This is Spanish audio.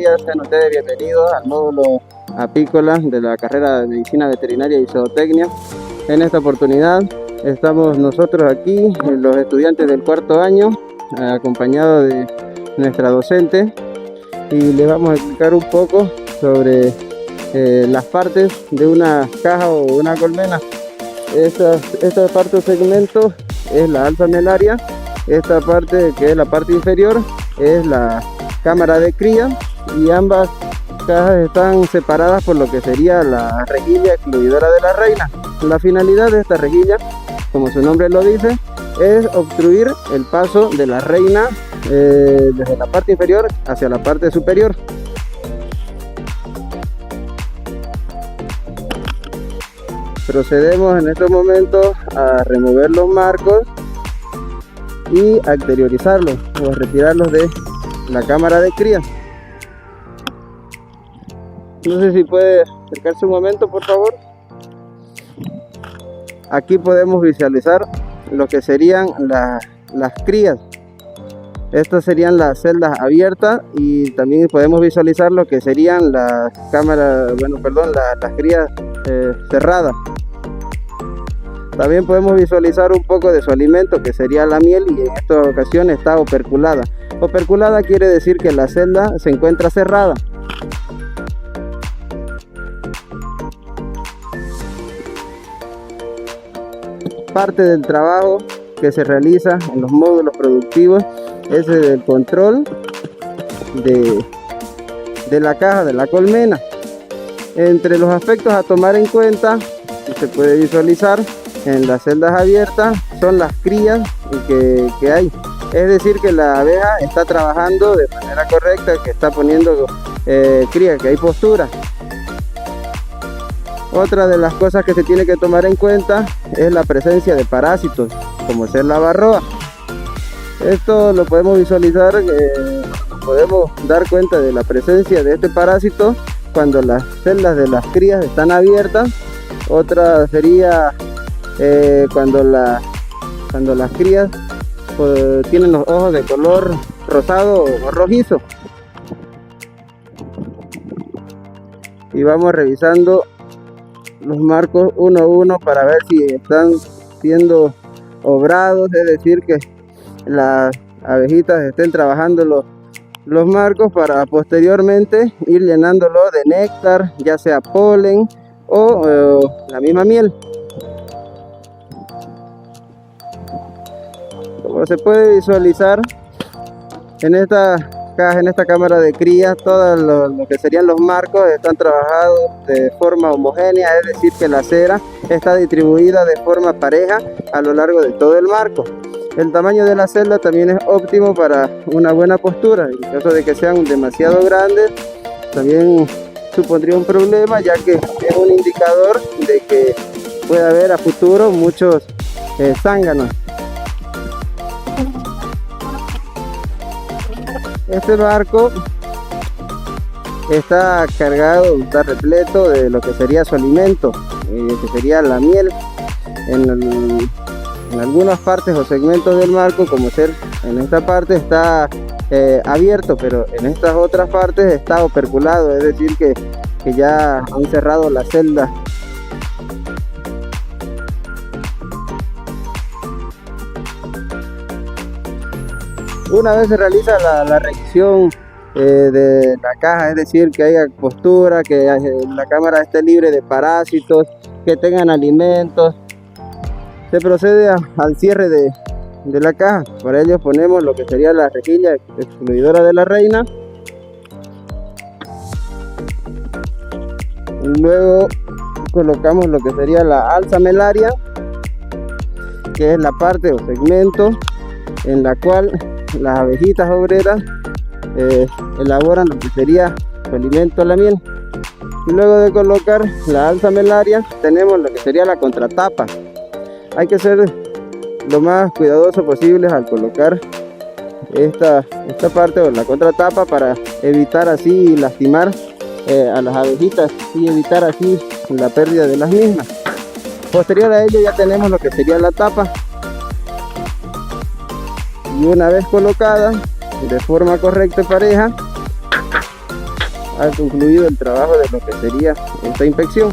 días, sean ustedes bienvenidos al módulo apícola de la carrera de Medicina Veterinaria y Zootecnia. En esta oportunidad estamos nosotros aquí, los estudiantes del cuarto año, acompañados de nuestra docente, y les vamos a explicar un poco sobre las partes de una caja o una colmena. Esta parte o segmento es la alza melaria. Esta parte, que es la parte inferior, es la cámara de cría, y ambas cajas están separadas por lo que sería la rejilla excluidora de la reina. La finalidad de esta rejilla, como su nombre lo dice, es obstruir el paso de la reina desde la parte inferior hacia la parte superior. Procedemos en estos momentos a remover los marcos y a exteriorizarlos o a retirarlos de la cámara de cría. No sé si puede acercarse un momento, por favor. Aquí podemos visualizar lo que serían las crías. Estas serían las celdas abiertas, y también podemos visualizar lo que serían las cámaras, las crías cerradas. También podemos visualizar un poco de su alimento, que sería la miel, y en esta ocasión está operculada. Operculada quiere decir que la celda se encuentra cerrada. Parte del trabajo que se realiza en los módulos productivos es el control de la caja, de la colmena. Entre los aspectos a tomar en cuenta, se puede visualizar en las celdas abiertas, son las crías que hay. Es decir, que la abeja está trabajando de manera correcta, que está poniendo cría, que hay postura. Otra de las cosas que se tiene que tomar en cuenta es la presencia de parásitos, como ser la varroa. Esto lo podemos visualizar, podemos dar cuenta de la presencia de este parásito cuando las celdas de las crías están abiertas. Otra sería cuando las crías tienen los ojos de color rosado o rojizo. Y vamos revisando los marcos uno a uno para ver si están siendo obrados, es decir, que las abejitas estén trabajando los marcos para posteriormente ir llenándolo de néctar, ya sea polen o la misma miel. Como se puede visualizar en esta caja, en esta cámara de cría, todo lo que serían los marcos están trabajados de forma homogénea, es decir, que la cera está distribuida de forma pareja a lo largo de todo el marco. El tamaño de la celda también es óptimo para una buena postura. En caso de que sean demasiado grandes, también supondría un problema, ya que es un indicador de que puede haber a futuro muchos zánganos. Este marco está cargado, está repleto de lo que sería su alimento, que sería la miel. En algunas partes o segmentos del marco, como ser en esta parte, está abierto, pero en estas otras partes está operculado, es decir, que ya han cerrado la celda. Una vez se realiza la revisión de la caja, es decir, que haya postura, que la cámara esté libre de parásitos, que tengan alimentos, se procede al cierre de la caja. Para ello ponemos lo que sería la rejilla excluidora de la reina. Luego colocamos lo que sería la alza melaria, que es la parte o segmento en la cual las abejitas obreras elaboran lo que sería su alimento, la miel. Y luego de colocar la alza melaria, tenemos lo que sería la contratapa. Hay que ser lo más cuidadoso posible al colocar esta parte o la contratapa, para evitar así lastimar a las abejitas y evitar así la pérdida de las mismas. Posterior a ello ya tenemos lo que sería la tapa, y una vez colocada de forma correcta y pareja, ha concluido el trabajo de lo que sería esta inspección.